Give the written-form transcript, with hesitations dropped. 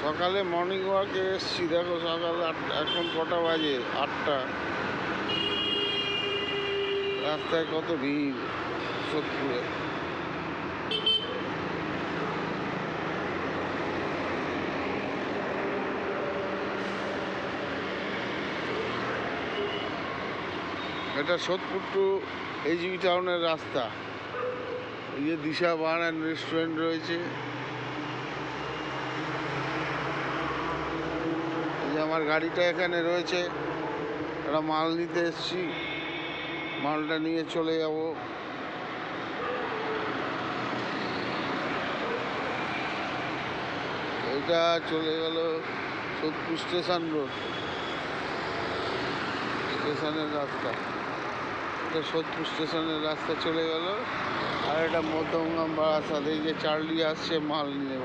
সকালে মর্নিং ওয়াকে এসছি, দেখো সকাল 8, এখন কটা বাজে? 8টা। রাস্তায় কত ভিড় সোদপুরে। এটা সোদপুর টু এইচবি টাউনের রাস্তা। এই যে দিশা বার অ্যান্ড রেস্টুরেন্ট রয়েছে। এই যে আমার গাড়িটা এখানে রয়েছে, একটা মাল নিতে এসছি, মালটা নিয়ে চলে যাব। এটা চলে গেল সোদপুর স্টেশন রোড, স্টেশনের রাস্তা। এটা সোদপুর স্টেশনের রাস্তা চলে গেল। আর এটা মধ্যমগ্রাম বারাসাত। এই যে চার্লি আসছে মাল নিয়ে।